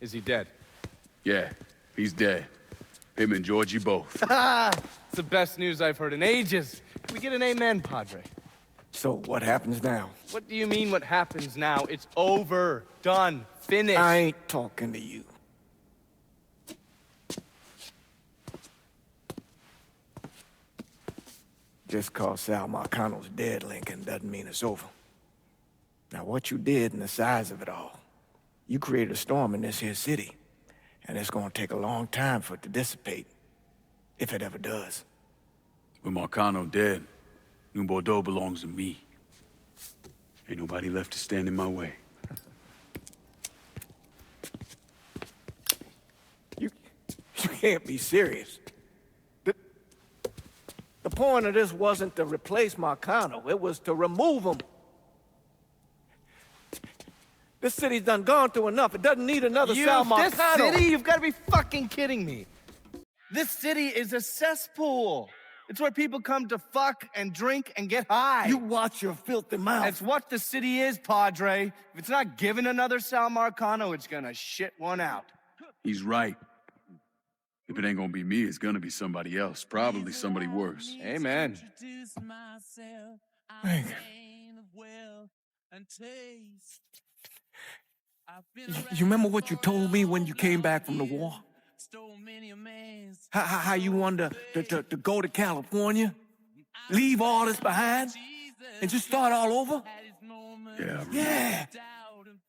Is he dead? Yeah, he's dead. Him and Georgie both. It's the best news I've heard in ages. Can we get an amen, Padre? So what happens now? What do you mean what happens now? It's over. Done. Finished. I ain't talking to you. Just cause Sal Marcano's dead, Lincoln, doesn't mean it's over. Now, what you did and the size of it all, you created a storm in this here city, and it's gonna take a long time for it to dissipate, if it ever does. With Marcano dead, New Bordeaux belongs to me. Ain't nobody left to stand in my way. You can't be serious. The point of this wasn't to replace Marcano, it was to remove him. This city's done gone through enough. It doesn't need another Sal Marcano. This city? You've got to be fucking kidding me. This city is a cesspool. It's where people come to fuck and drink and get high. You watch your filthy mouth. That's what the city is, Padre. If it's not giving another Sal Marcano, it's gonna shit one out. He's right. If it ain't gonna be me, it's gonna be somebody else. Probably somebody worse. Amen. Thank you remember what you told me when you came back from the war? How you wanted to go to California, leave all this behind, and just start all over? Yeah. Yeah.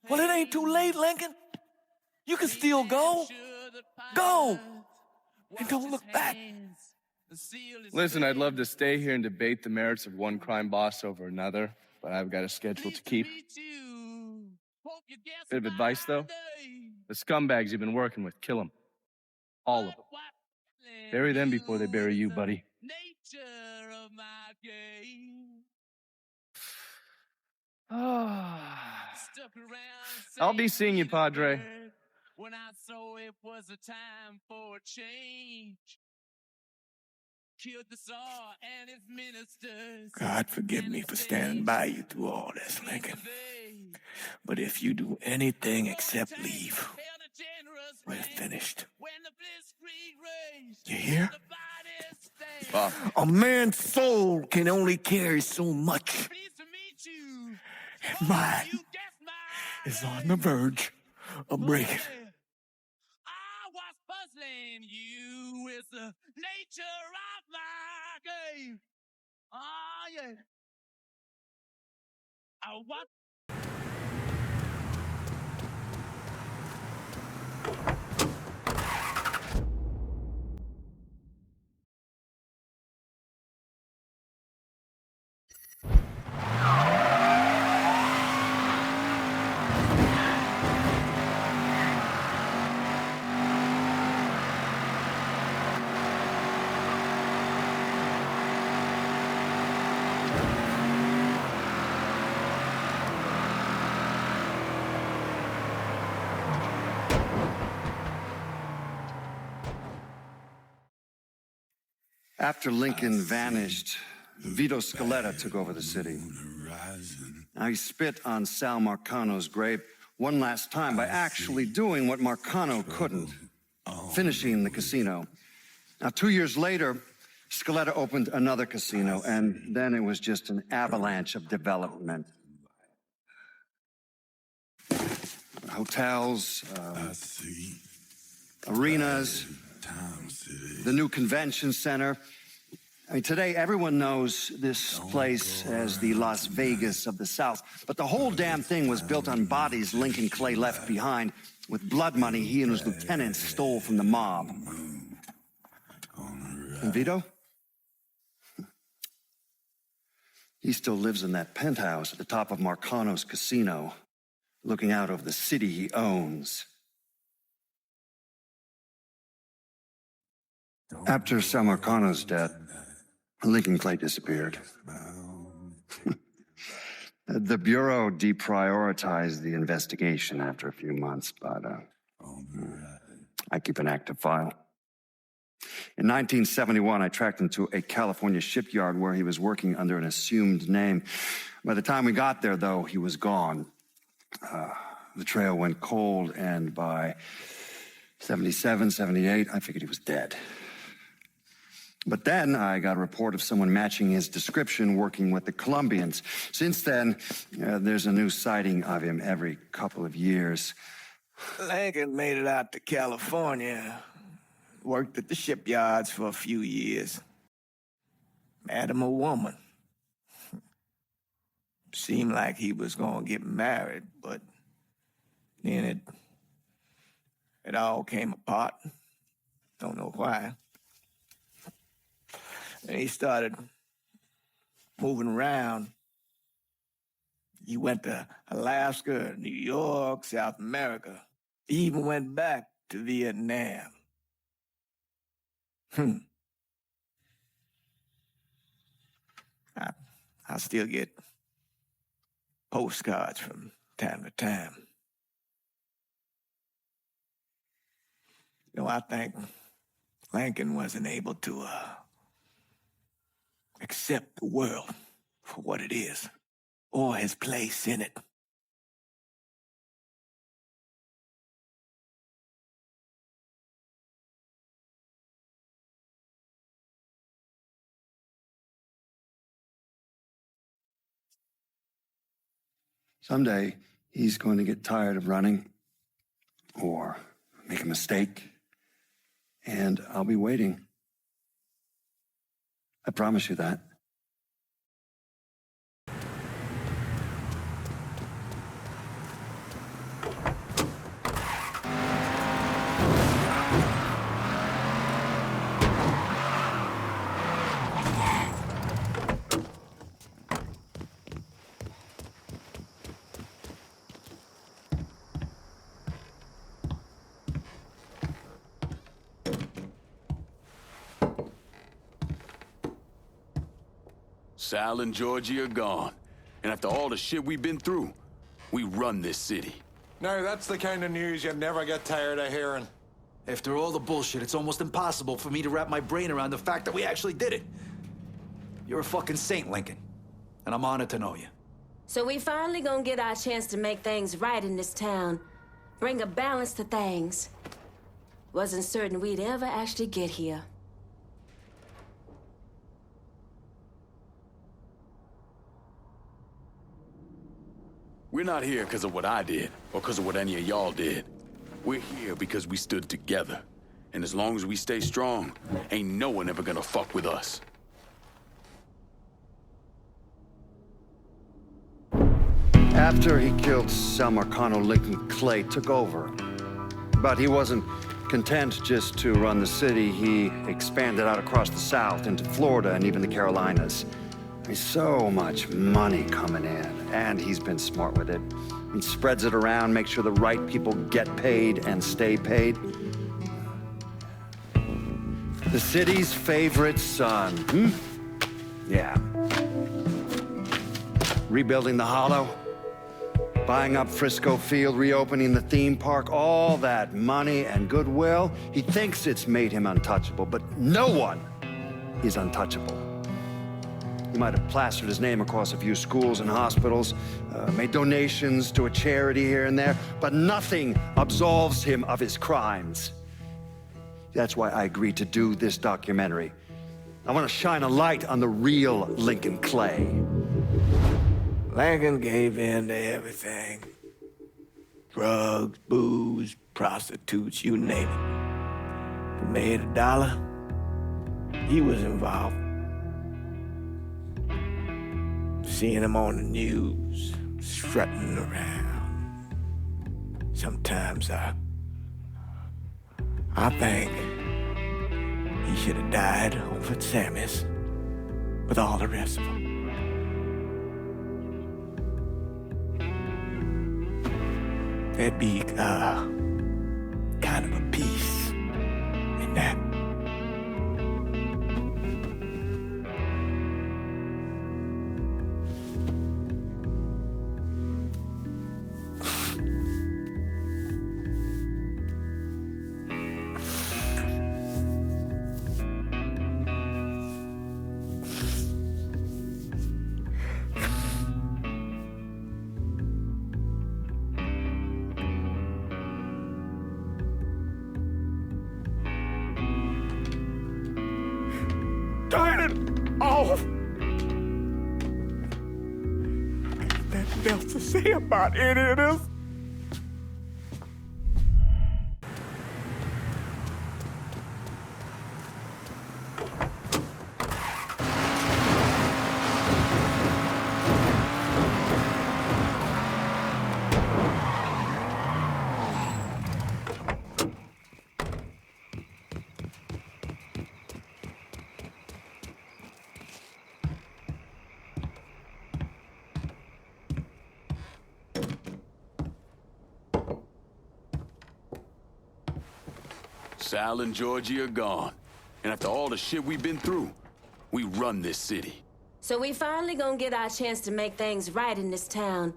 Well, it ain't too late, Lincoln. You can still go. Go. And don't look back. Listen, I'd love to stay here and debate the merits of one crime boss over another, but I've got a schedule to keep. Bit of advice, though. The scumbags you've been working with, kill them. All of them. Bury them before they bury you, buddy. I'll be seeing you, Padre. When I saw it was a time for a change. Killed the Tsar and his ministers. God forgive me for standing by you through all this, Lincoln. But if you do anything except leave, we're finished. You hear? A man's soul can only carry so much. And mine is on the verge of breaking. I was puzzling you with the nature of my game. Oh, yeah. I want. After Lincoln vanished, Vito Scaletta took over the city. Now he spit on Sal Marcano's grave one last time by actually doing what Marcano couldn't, finishing the casino. Now, 2 years later, Scaletta opened another casino, and then it was just an avalanche of development. Hotels, arenas, the new convention center. I mean, today everyone knows this place as the Las Vegas of the South, but the whole damn thing was built on bodies Lincoln Clay left behind with blood money he and his lieutenants stole from the mob. And Vito? He still lives in that penthouse at the top of Marcano's casino, looking out over the city he owns. After Sal Marcano's death, Lincoln Clay disappeared. The Bureau deprioritized the investigation after a few months, but I keep an active file. In 1971, I tracked him to a California shipyard where he was working under an assumed name. By the time we got there, though, he was gone. The trail went cold, and by 77, 78, I figured he was dead. But then I got a report of someone matching his description working with the Colombians. Since then, there's a new sighting of him every couple of years. Lincoln made it out to California. Worked at the shipyards for a few years. Met him a woman. Seemed like he was gonna get married, but then it all came apart. Don't know why. And he started moving around. He went to Alaska, New York, South America. He even went back to Vietnam. I still get postcards from time to time. You know, I think Lincoln wasn't able to accept the world for what it is, or his place in it. Someday, he's going to get tired of running or make a mistake, and I'll be waiting. I promise you that. Sal and Georgie are gone. And after all the shit we've been through, we run this city. Now, that's the kind of news you never get tired of hearing. After all the bullshit, it's almost impossible for me to wrap my brain around the fact that we actually did it. You're a fucking saint, Lincoln. And I'm honored to know you. So we finally gonna get our chance to make things right in this town. Bring a balance to things. Wasn't certain we'd ever actually get here. We're not here because of what I did, or because of what any of y'all did. We're here because we stood together. And as long as we stay strong, ain't no one ever gonna fuck with us. After he killed Sal Marcano, Lincoln Clay took over. But he wasn't content just to run the city. He expanded out across the South into Florida and even the Carolinas. There's so much money coming in, and he's been smart with it. He spreads it around, makes sure the right people get paid and stay paid. The city's favorite son, Yeah. Rebuilding the Hollow, buying up Frisco Field, reopening the theme park, all that money and goodwill. He thinks it's made him untouchable, but no one is untouchable. He might have plastered his name across a few schools and hospitals, made donations to a charity here and there, but nothing absolves him of his crimes. That's why I agreed to do this documentary. I want to shine a light on the real Lincoln Clay. Lincoln gave in to everything. Drugs, booze, prostitutes, you name it. If he made $1, he was involved. Seeing him on the news, strutting around. Sometimes I think he should have died over at Sammy's with all the rest of them. There'd be kind of a peace in that. Turn it off! There's nothing else to say about any of this. Sal and Georgie are gone. And after all the shit we've been through, we run this city. So we finally gonna get our chance to make things right in this town.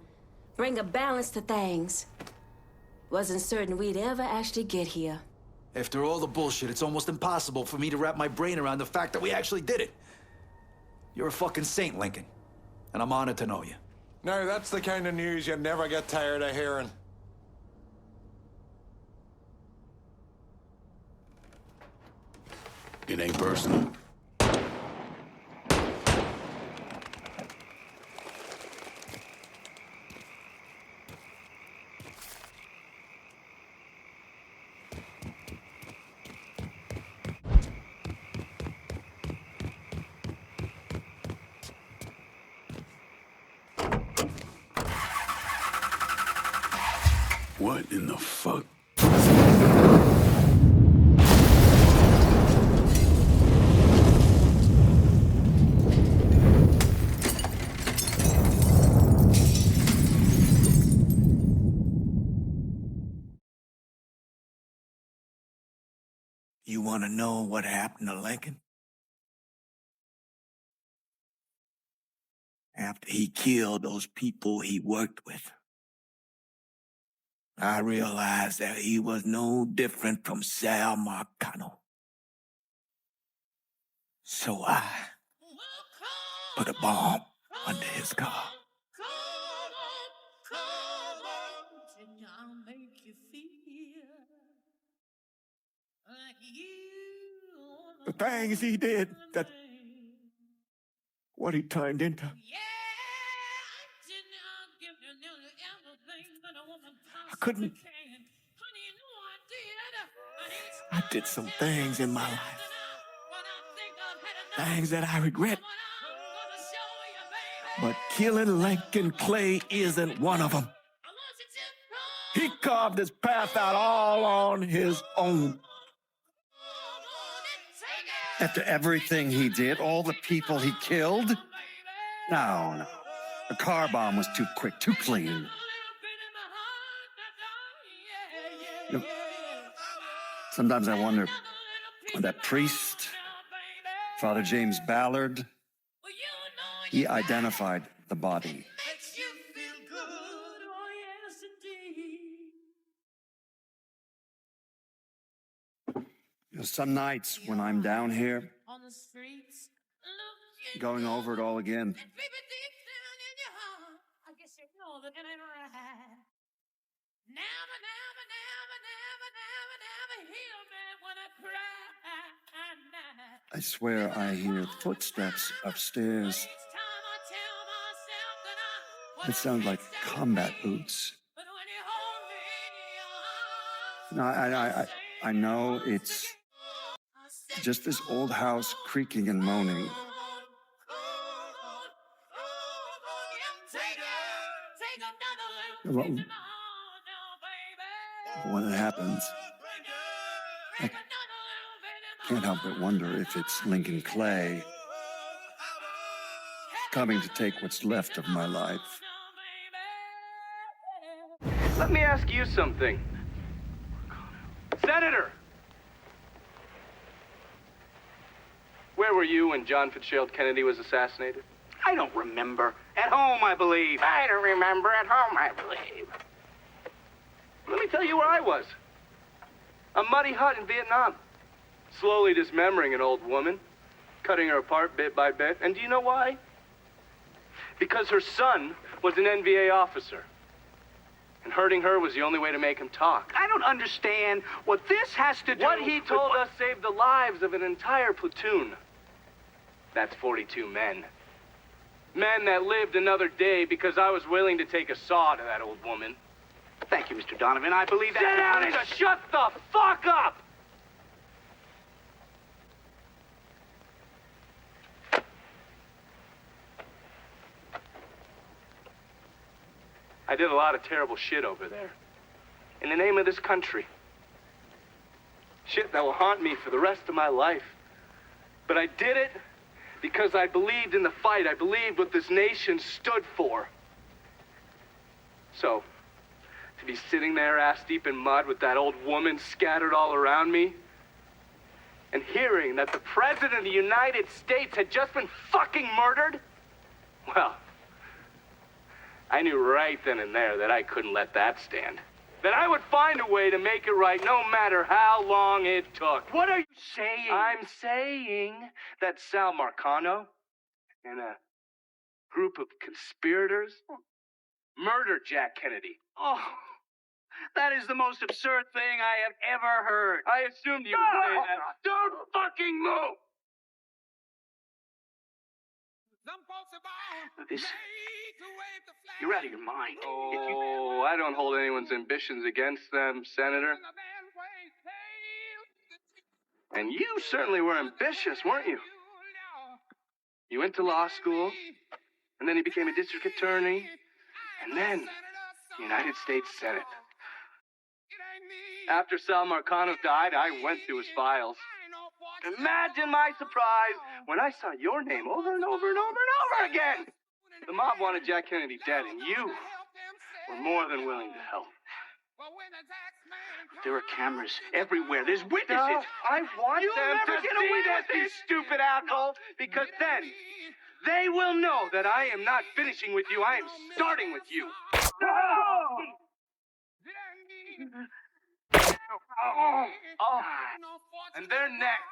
Bring a balance to things. Wasn't certain we'd ever actually get here. After all the bullshit, it's almost impossible for me to wrap my brain around the fact that we actually did it. You're a fucking saint, Lincoln. And I'm honored to know you. Now, that's the kind of news you never get tired of hearing. It ain't personal. What in the fuck? You want to know what happened to Lincoln? After he killed those people he worked with, I realized that he was no different from Sal Marcano. So I put a bomb under his car. The things he did, what he turned into. I couldn't. I did some things in my life. Things that I regret. But killing Lincoln Clay isn't one of them. He carved his path out all on his own. After everything he did, all the people he killed? No. The car bomb was too quick, too clean. You know, sometimes I wonder, that priest, Father James Ballard, he identified the body. You know, some nights when I'm down here, going over it all again, I swear I hear footsteps upstairs. It sounds like combat boots. No, I know it's just this old house creaking and moaning. When it happens, I can't help but wonder if it's Lincoln Clay coming to take what's left of my life. Let me ask you something. Senator! Where were you when John Fitzgerald Kennedy was assassinated? I don't remember. At home, I believe. I don't remember. At home, I believe. Let me tell you where I was. A muddy hut in Vietnam. Slowly dismembering an old woman, cutting her apart bit by bit. And do you know why? Because her son was an NVA officer. And hurting her was the only way to make him talk. I don't understand what this has to do What he told us saved the lives of an entire platoon. That's 42 men. Men that lived another day because I was willing to take a saw to that old woman. Thank you, Mr. Donovan. I believe that. Sit down and shut the fuck up! I did a lot of terrible shit over there. In the name of this country. Shit that will haunt me for the rest of my life. But I did it because I believed in the fight. I believed what this nation stood for. So, to be sitting there ass deep in mud with that old woman scattered all around me, and hearing that the President of the United States had just been fucking murdered, well, I knew right then and there that I couldn't let that stand. That I would find a way to make it right no matter how long it took. What are you saying? I'm saying that Sal Marcano and a group of conspirators murdered Jack Kennedy. Oh, that is the most absurd thing I have ever heard. I assumed you would say that. Don't fucking move! This... You're out of your mind. Oh, I don't hold anyone's ambitions against them, Senator. And you certainly were ambitious, weren't you? You went to law school, and then you became a district attorney, and then United States Senate. After Sal Marcano died, I went through his files. Imagine my surprise when I saw your name over and over and over and over again. The mob wanted Jack Kennedy dead, and you were more than willing to help. There are cameras everywhere. There's witnesses. No, I want You'll them never to get see away this, with you this. stupid asshole, because then they will know that I am not finishing with you. I am starting with you. Oh, and they're next.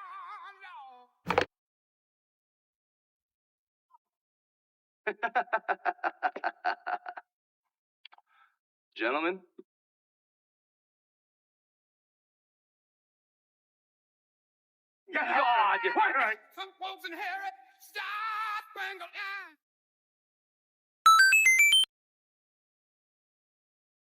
Gentlemen. God! Some folks inherit star-spangled eyes.